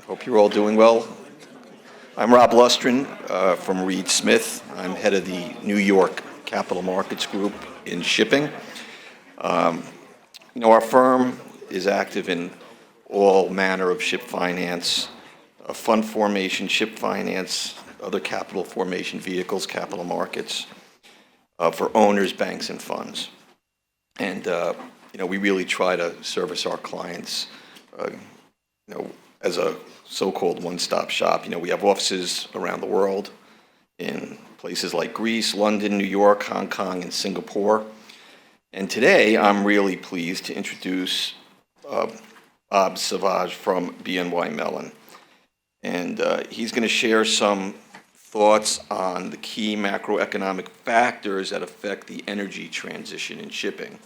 Hope you're all doing well. I'm Rob Lustrin from Reed Smith. I'm head of the New York Capital Markets Group in shipping. Our firm is active in all manner of ship finance, fund formation, ship finance, other capital formation vehicles, capital markets, for owners, banks, and funds. And we really try to service our clients, as a so-called one-stop shop. We have offices around the world in places like Greece, London, New York, Hong Kong, and Singapore. And today, I'm really pleased to introduce Bob Savage from BNY Mellon. And he's going to share some thoughts on the key macroeconomic factors that affect the energy transition in shipping,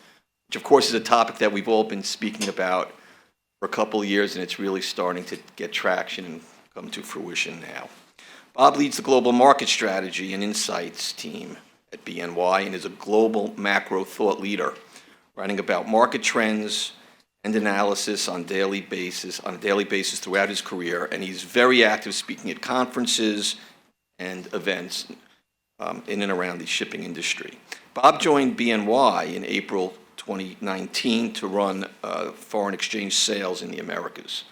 which of course is a topic that we've all been speaking about for a couple of years, and it's really starting to get traction and come to fruition now. Bob leads the global market strategy and insights team at BNY and is a global macro thought leader, writing about market trends and analysis on a daily basis throughout his career, and he's very active speaking at conferences and events in and around the shipping industry. Bob joined BNY in April 2019 to run foreign exchange sales in the Americas.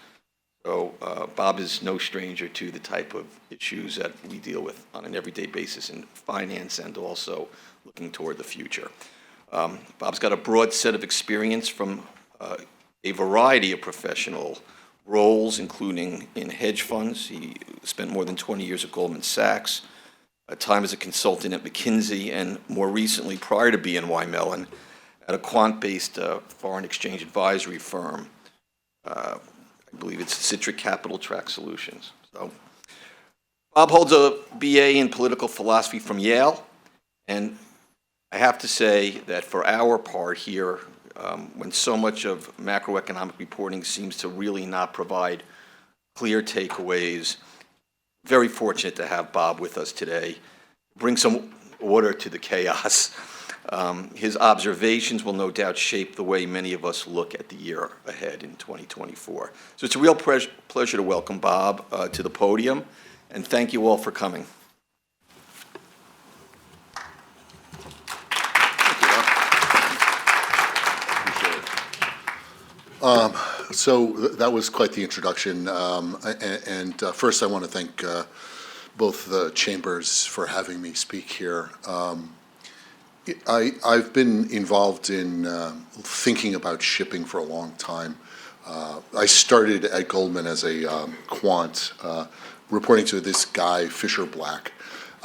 So Bob is no stranger to the type of issues that we deal with on an everyday basis in finance and also looking toward the future. Bob's got a broad set of experience from a variety of professional roles, including in hedge funds. He spent more than 20 years at Goldman Sachs, a time as a consultant at McKinsey, and more recently, prior to BNY Mellon, at a quant-based foreign exchange advisory firm. I believe it's Citric Capital Track Solutions. So, Bob holds a BA in political philosophy from Yale, and I have to say that for our part here, when so much of macroeconomic reporting seems to really not provide clear takeaways, very fortunate to have Bob with us today. Bring some order to the chaos. His observations will no doubt shape the way many of us look at the year ahead in 2024. So it's a real pleasure to welcome Bob to the podium, and thank you all for coming. So that was quite the introduction, and first I want to thank both the chambers for having me speak here. I've been involved in thinking about shipping for a long time. I started at Goldman as a quant, reporting to this guy, Fisher Black,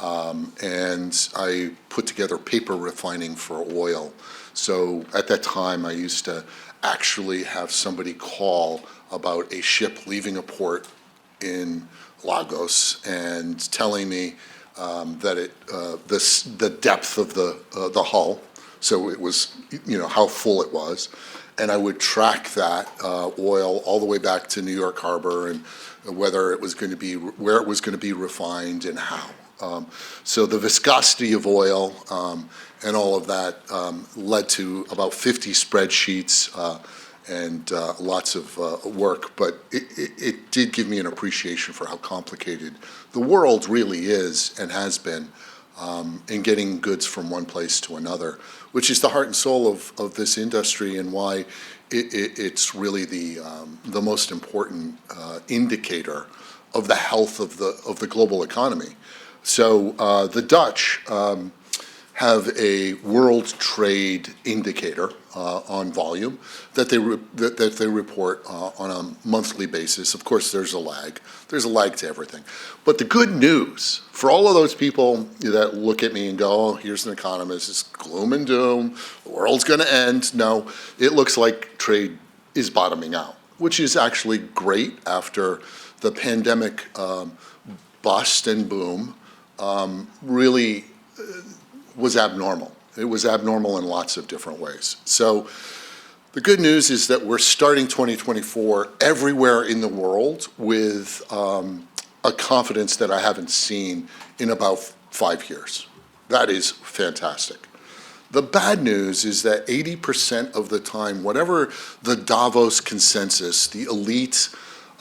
and I put together paper refining for oil. So at that time, I used to actually have somebody call about a ship leaving a port in Lagos and telling me that the depth of the hull, so it was, how full it was, and I would track that oil all the way back to New York Harbor and where it was going to be refined and how. So the viscosity of oil and all of that led to about 50 spreadsheets and lots of work, but it did give me an appreciation for how complicated the world really is and has been in getting goods from one place to another, which is the heart and soul of this industry and why it's really the most important indicator of the health of the global economy. So the Dutch have a world trade indicator on volume that they report on a monthly basis. Of course, there's a lag. There's a lag to everything. But the good news for all of those people that look at me and go, "Oh, here's an economist. It's gloom and doom. The world's going to end." No, it looks like trade is bottoming out, which is actually great after the pandemic bust and boom really was abnormal. It was abnormal in lots of different ways. So the good news is that we're starting 2024 everywhere in the world with a confidence that I haven't seen in about 5 years. That is fantastic. The bad news is that 80% of the time, whatever the Davos consensus, the elite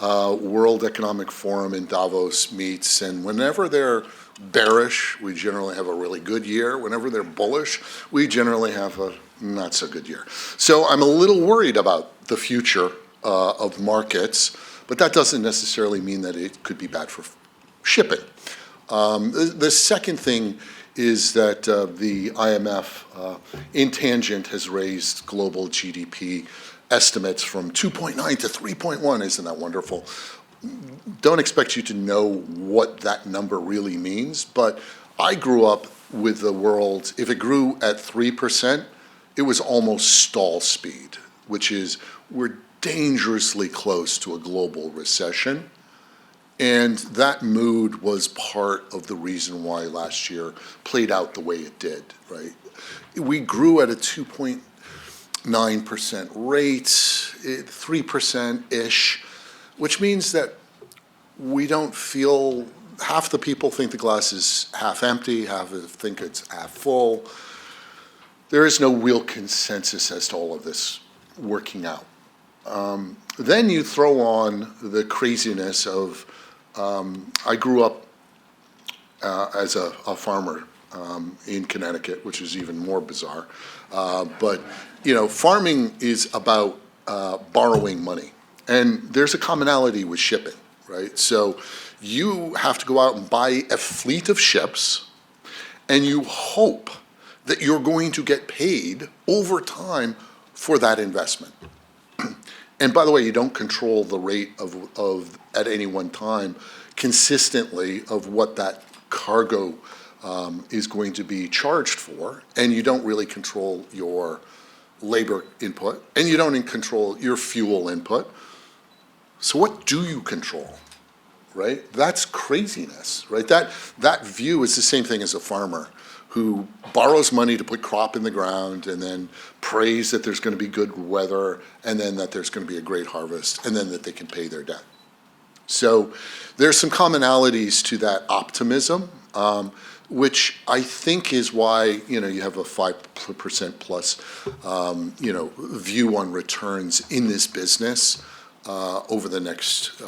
World Economic Forum in Davos meets, and whenever they're bearish, we generally have a really good year. Whenever they're bullish, we generally have a not so good year. So I'm a little worried about the future of markets, but that doesn't necessarily mean that it could be bad for shipping. The second thing is that the IMF in tangent has raised global GDP estimates from 2.9 to 3.1. Isn't that wonderful? Don't expect you to know what that number really means, but I grew up with the world, if it grew at 3%, it was almost stall speed, which is we're dangerously close to a global recession. And that mood was part of the reason why last year played out the way it did, right? We grew at a 2.9% rate, 3%-ish, which means that we don't feel, half the people think the glass is half empty, half think it's half full. There is no real consensus as to all of this working out. Then you throw on the craziness of, I grew up as a farmer in Connecticut, which is even more bizarre. But, farming is about borrowing money. And there's a commonality with shipping, right? So you have to go out and buy a fleet of ships, and you hope that you're going to get paid over time for that investment. And by the way, you don't control the rate of at any one time consistently of what that cargo is going to be charged for, and you don't really control your labor input, and you don't control your fuel input. So what do you control, right? That's craziness, right? That view is the same thing as a farmer who borrows money to put crop in the ground and then prays that there's going to be good weather and then that there's going to be a great harvest and then that they can pay their debt. So there's some commonalities to that optimism, which I think is why, you have a 5% plus, view on returns in this business over the next,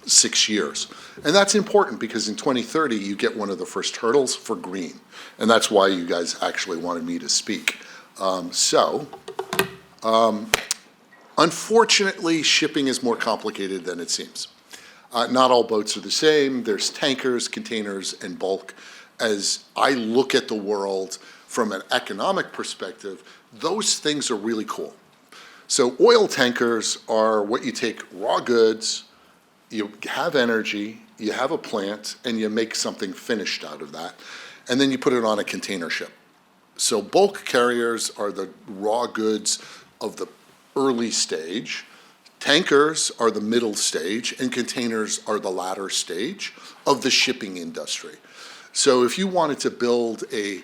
6 years. And that's important because in 2030, you get one of the first hurdles for green. And that's why you guys actually wanted me to speak. Unfortunately, shipping is more complicated than it seems. Not all boats are the same. There's tankers, containers, and bulk. As I look at the world from an economic perspective, those things are really cool. So oil tankers are what you take raw goods, you have energy, you have a plant, and you make something finished out of that, and then you put it on a container ship. So bulk carriers are the raw goods of the early stage, tankers are the middle stage, and containers are the latter stage of the shipping industry. So if you wanted to build a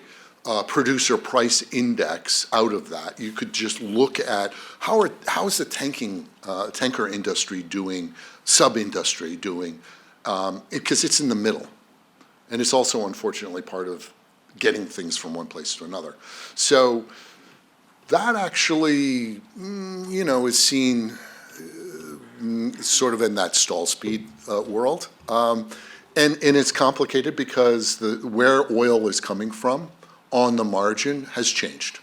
producer price index out of that, you could just look at how is the tanker industry doing, sub-industry doing, because it's in the middle. And it's also unfortunately part of getting things from one place to another. So that actually, is seen sort of in that stall speed world. And it's complicated because where oil is coming from on the margin has changed.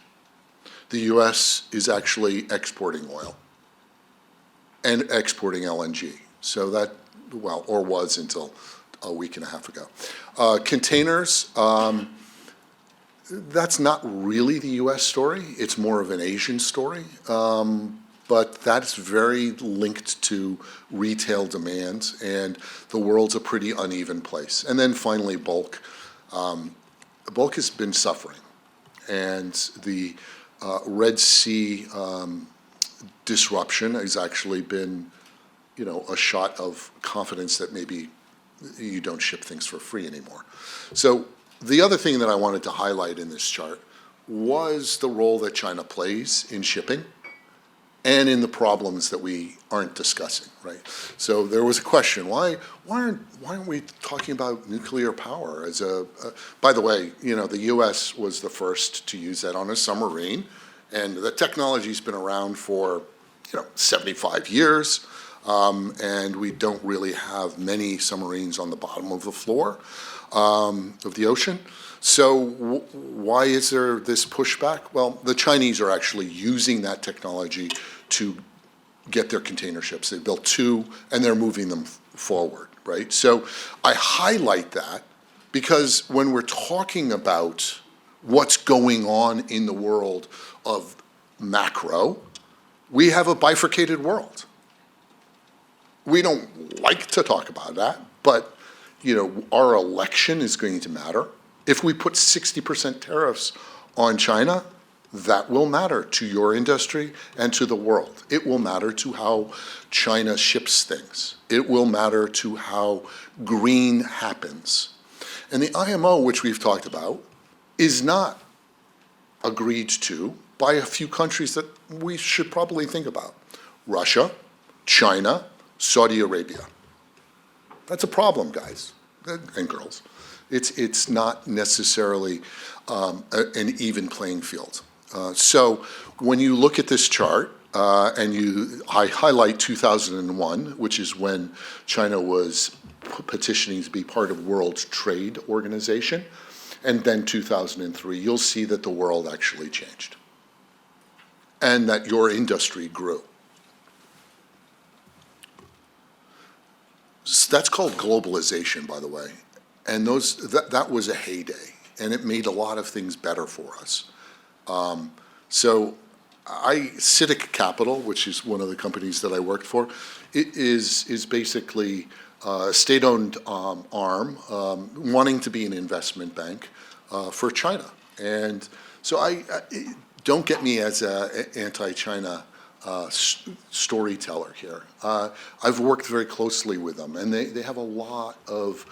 The US is actually exporting oil and exporting LNG. So that, or was until a week and a half ago. Containers, that's not really the US story. It's more of an Asian story. But that's very linked to retail demand, and the world's a pretty uneven place. And then finally, bulk. Bulk has been suffering, and the Red Sea disruption has actually been, a shot of confidence that maybe you don't ship things for free anymore. So the other thing that I wanted to highlight in this chart was the role that China plays in shipping and in the problems that we aren't discussing, right? So there was a question, why aren't we talking about nuclear power as by the way, the US was the first to use that on a submarine, and the technology's been around for, 75 years. and we don't really have many submarines on the bottom of the floor of the ocean. So why is there this pushback? Well, the Chinese are actually using that technology to get their container ships. They built 2, and they're moving them forward, right? So I highlight that because when we're talking about what's going on in the world of macro, we have a bifurcated world. We don't like to talk about that, but our election is going to matter. If we put 60% tariffs on China, that will matter to your industry and to the world. It will matter to how China ships things. It will matter to how green happens. And the IMO, which we've talked about, is not agreed to by a few countries that we should probably think about. Russia, China, Saudi Arabia. That's a problem, guys and girls. It's not necessarily an even playing field. So when you look at this chart, I highlight 2001, which is when China was petitioning to be part of World Trade Organization, and then 2003, you'll see that the world actually changed and that your industry grew. So that's called globalization, by the way. And that was a heyday, and it made a lot of things better for us. So CITIC Capital, which is one of the companies that I worked for, it is basically a state-owned arm wanting to be an investment bank for China. And so I don't get me as an anti-China storyteller here. I've worked very closely with them, and they have a lot of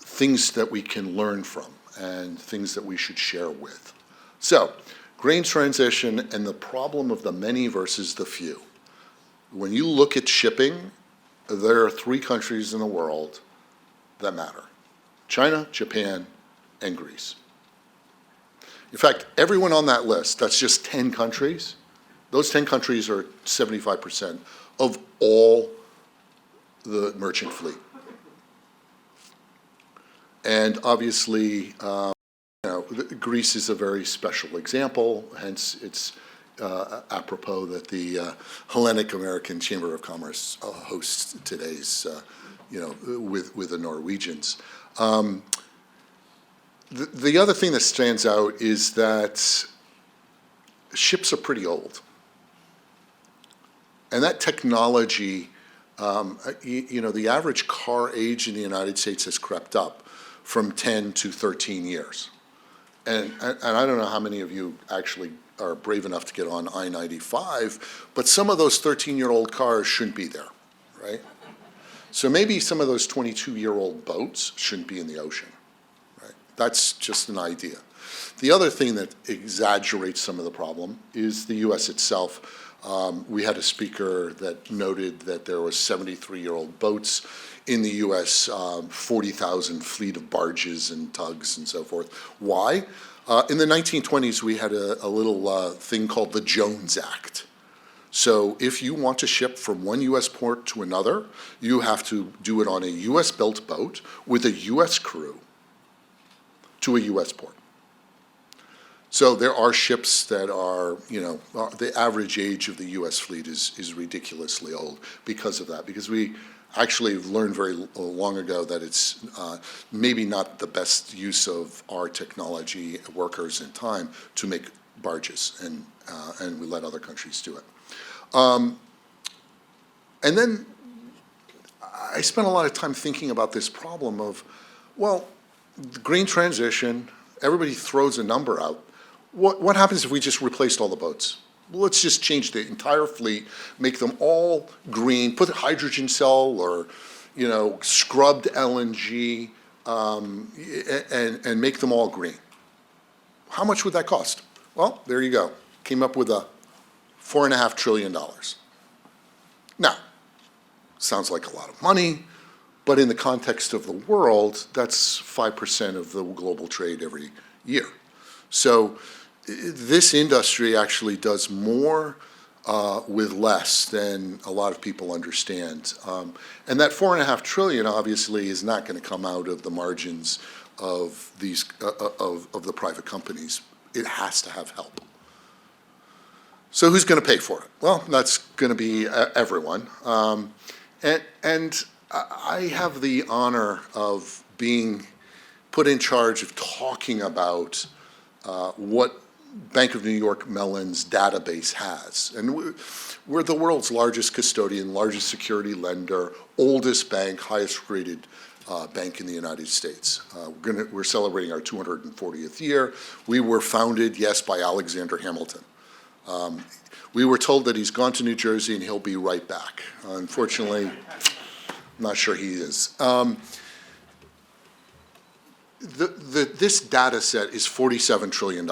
things that we can learn from and things that we should share with. So, green transition and the problem of the many versus the few. When you look at shipping, there are 3 countries in the world that matter: China, Japan, and Greece. In fact, everyone on that list, that's just 10 countries, those 10 countries are 75% of all the merchant fleet. And obviously, Greece is a very special example, hence it's apropos that the Hellenic American Chamber of Commerce hosts today's, with the Norwegians. The other thing that stands out is that ships are pretty old. And that technology, the average car age in the United States has crept up from 10 to 13 years. And I don't know how many of you actually are brave enough to get on I-95, but some of those 13-year-old cars shouldn't be there, right? So maybe some of those 22-year-old boats shouldn't be in the ocean, right? That's just an idea. The other thing that exaggerates some of the problem is the U.S. itself. We had a speaker that noted that there was 73-year-old boats in the U.S., 40,000 fleet of barges and tugs and so forth. Why? In the 1920s, we had a little thing called the Jones Act. So if you want to ship from one U.S. port to another, you have to do it on a U.S.-built boat with a U.S. crew to a U.S. port. So there are ships that are, the average age of the U.S. fleet is ridiculously old because of that, because we actually learned very long ago that it's maybe not the best use of our technology, workers, and time to make barges, and we let other countries do it. And then I spent a lot of time thinking about this problem of, well, the green transition, everybody throws a number out. What happens if we just replaced all the boats? Well, let's just change the entire fleet, make them all green, put a hydrogen cell or, scrubbed LNG, and make them all green. How much would that cost? Well, there you go. Came up with a $4.5 trillion. Now, sounds like a lot of money, but in the context of the world, that's 5% of the global trade every year. So this industry actually does more with less than a lot of people understand. And that $4.5 trillion obviously is not going to come out of the margins of these of the private companies. It has to have help. So who's going to pay for it? Well, that's going to be everyone. And I have the honor of being put in charge of talking about what Bank of New York Mellon's database has. And we're the world's largest custodian, largest security lender, oldest bank, highest rated bank in the United States. We're celebrating our 240th year. We were founded, yes, by Alexander Hamilton. We were told that he's gone to New Jersey and he'll be right back. Unfortunately, I'm not sure he is. This data set is $47 trillion.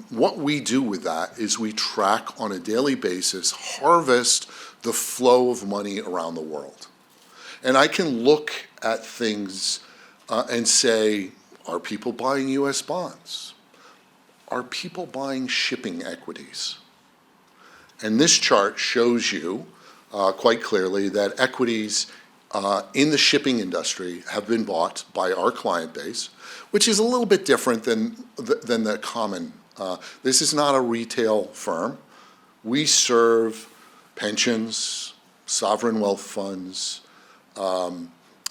What we do with that is we track on a daily basis, harvest the flow of money around the world. And I can look at things and say, are people buying US bonds? Are people buying shipping equities? And this chart shows you quite clearly that equities in the shipping industry have been bought by our client base, which is a little bit different than the common. This is not a retail firm. We serve pensions, sovereign wealth funds,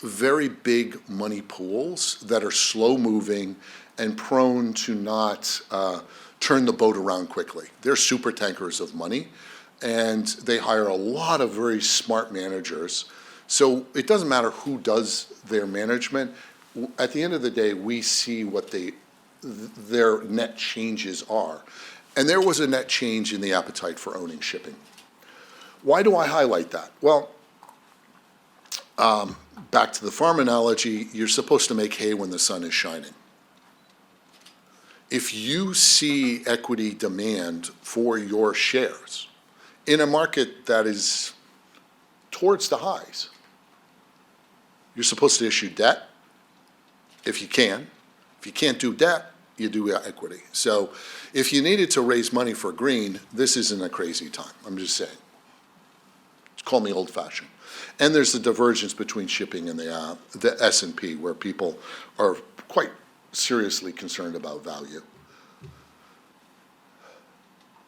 very big money pools that are slow-moving and prone to not turn the boat around quickly. They're super tankers of money, and they hire a lot of very smart managers. So it doesn't matter who does their management. At the end of the day, we see what their net changes are. And there was a net change in the appetite for owning shipping. Why do I highlight that? Well, back to the farm analogy, you're supposed to make hay when the sun is shining. If you see equity demand for your shares in a market that is towards the highs, you're supposed to issue debt if you can. If you can't do debt, you do equity. So if you needed to raise money for green, this isn't a crazy time. I'm just saying. Call me old-fashioned. And there's the divergence between shipping and the S&P, where people are quite seriously concerned about value.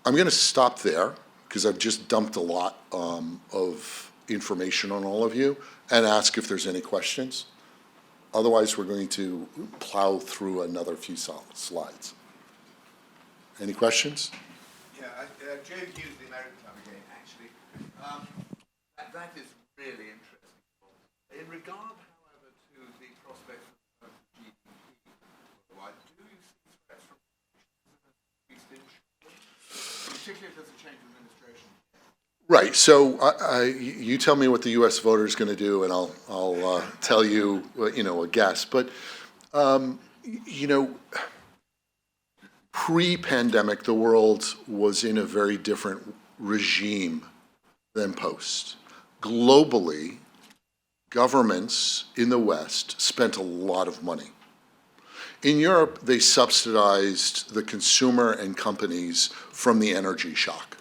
I'm going to stop there because I've just dumped a lot of information on all of you and ask if there's any questions. Otherwise, we're going to plow through another few slides. Any questions? Yeah, Joe used the American time again, actually. That is really interesting. In regard, however, to the prospects of GDP worldwide, do you see threats from increased interest, particularly if there's a change of administration? Right. So you tell me what the U.S. voter is going to do, and I'll tell you, a guess. But pre-pandemic, the world was in a very different regime than post. Globally, governments in the West spent a lot of money. In Europe, they subsidized the consumer and companies from the energy shock.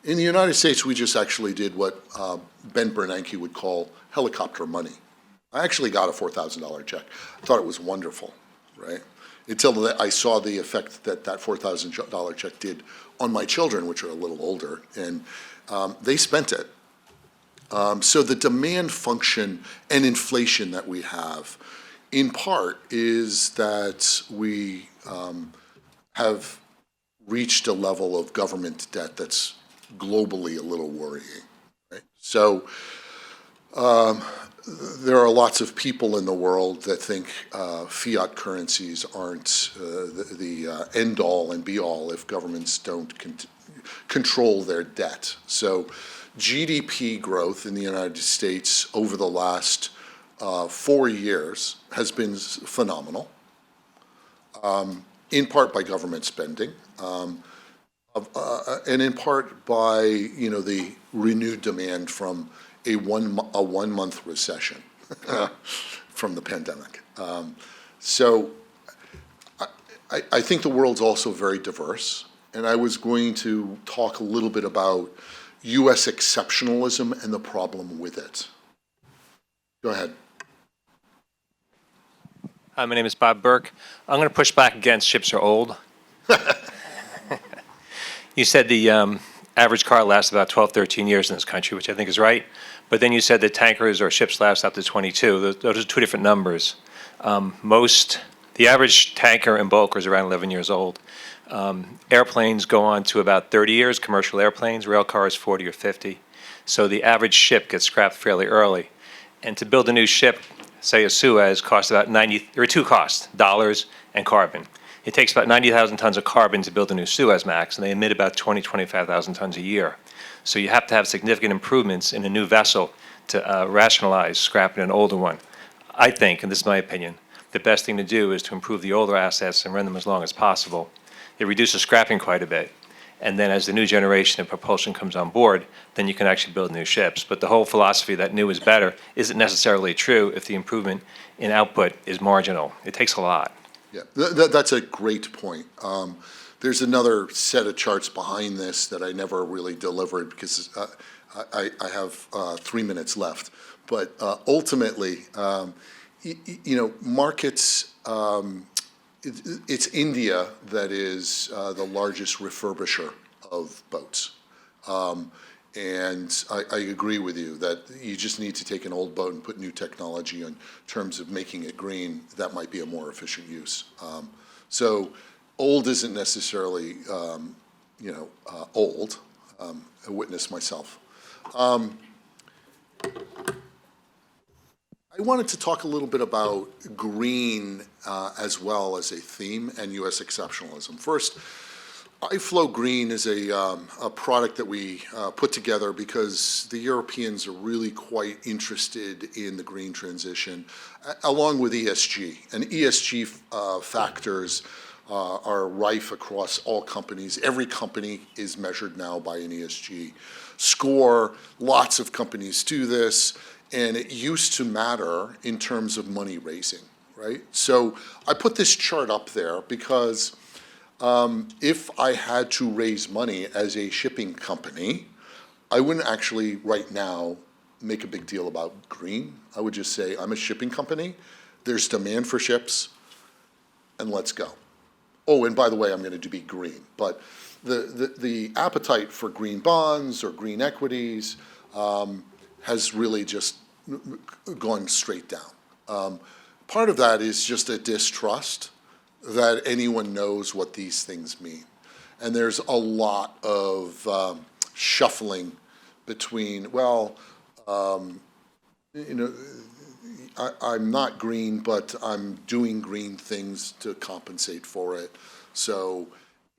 In the United States, we just actually did what Ben Bernanke would call helicopter money. I actually got a $4,000 check. I thought it was wonderful, right? Until I saw the effect that $4,000 check did on my children, which are a little older, and they spent it. So the demand function and inflation that we have, in part, is that we have reached a level of government debt that's globally a little worrying, right? So there are lots of people in the world that think fiat currencies aren't the end-all and be-all if governments don't control their debt. So GDP growth in the United States over the last 4 years has been phenomenal, in part by government spending, and in part by the renewed demand from a one-month recession from the pandemic. So I think the world's also very diverse. and I was going to talk a little bit about U.S. exceptionalism and the problem with it. Go ahead. Hi, my name is Bob Burke. I'm going to push back against ships are old. You said the average car lasts about 12, 13 years in this country, which I think is right. But then you said that tankers or ships last up to 22. Those are two different numbers. The average tanker and bulker is around 11 years old. Airplanes go on to about 30 years, commercial airplanes, rail cars 40 or 50. So the average ship gets scrapped fairly early. And to build a new ship, say a Suez, costs about there are two costs, dollars and carbon. It takes about 90,000 tons of carbon to build a new Suezmax, and they emit about 25,000 tons a year. So you have to have significant improvements in a new vessel to rationalize scrapping an older one. I think, and this is my opinion, the best thing to do is to improve the older assets and run them as long as possible. It reduces scrapping quite a bit. And then as the new generation of propulsion comes on board, then you can actually build new ships. But the whole philosophy that new is better isn't necessarily true if the improvement in output is marginal. It takes a lot. Yeah, that's a great point. There's another set of charts behind this that I never really delivered because I have 3 minutes left. But ultimately, markets, it's India that is the largest refurbisher of boats. And I agree with you that you just need to take an old boat and put new technology in terms of making it green. That might be a more efficient use. So old isn't necessarily, old. I witnessed myself. I wanted to talk a little bit about green as well as a theme and U.S. exceptionalism. First, iFlow Green is a product that we put together because the Europeans are really quite interested in the green transition, along with ESG. And ESG factors are rife across all companies. Every company is measured now by an ESG score. Lots of companies do this, and it used to matter in terms of money raising, right? So I put this chart up there because if I had to raise money as a shipping company, I wouldn't actually right now make a big deal about green. I would just say, I'm a shipping company, there's demand for ships, and let's go. Oh, and by the way, I'm going to be green. But the appetite for green bonds or green equities has really just gone straight down. Part of that is just a distrust that anyone knows what these things mean. And there's a lot of shuffling between, I'm not green, but I'm doing green things to compensate for it. So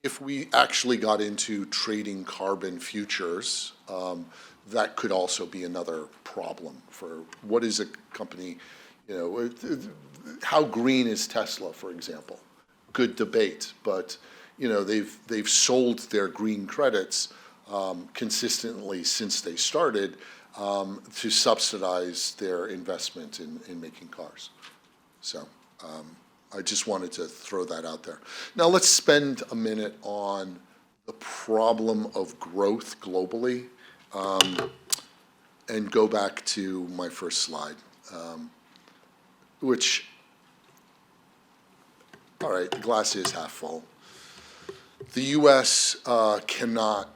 if we actually got into trading carbon futures, that could also be another problem for what is a company, how green is Tesla, for example? Good debate, but they've sold their green credits consistently since they started to subsidize their investment in making cars. So I just wanted to throw that out there. Now let's spend a minute on the problem of growth globally and go back to my first slide, which, all right, the glass is half full. The U.S. cannot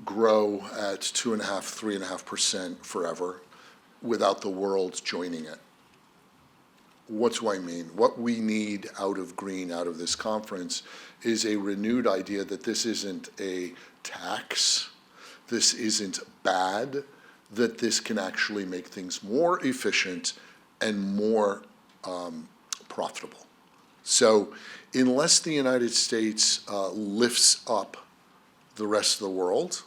grow at 2.5%, 3.5% forever without the world joining it. What do I mean? What we need out of green, out of this conference, is a renewed idea that this isn't a tax, this isn't bad, that this can actually make things more efficient and more profitable. So unless the United States lifts up the rest of the world,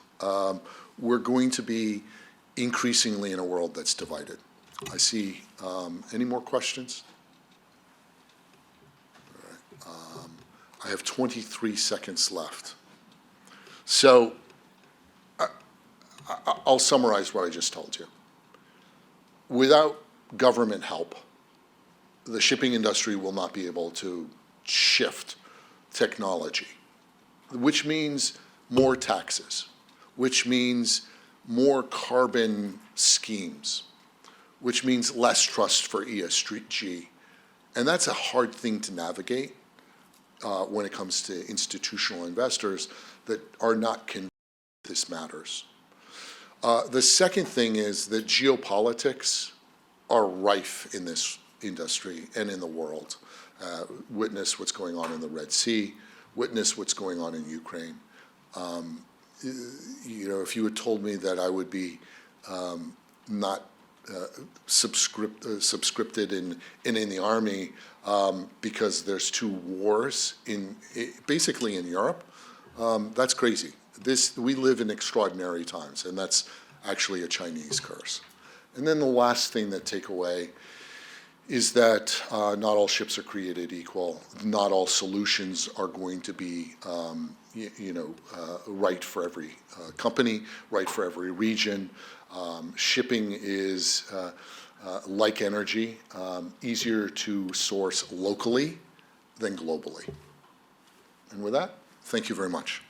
we're going to be increasingly in a world that's divided. I see, any more questions? All right. I have 23 seconds left. So I'll summarize what I just told you. Without government help, the shipping industry will not be able to shift technology. which means more taxes, which means more carbon schemes, which means less trust for ESG. And that's a hard thing to navigate when it comes to institutional investors that are not convinced this matters. The second thing is that geopolitics are rife in this industry and in the world. Witness what's going on in the Red Sea, witness what's going on in Ukraine. If you had told me that I would be not subscripted in the army because there's two wars basically in Europe, that's crazy. We live in extraordinary times, and that's actually a Chinese curse. And then the last thing that take away is that not all ships are created equal. Not all solutions are going to be, right for every company, right for every region. Shipping is, like energy, easier to source locally than globally. And with that, thank you very much.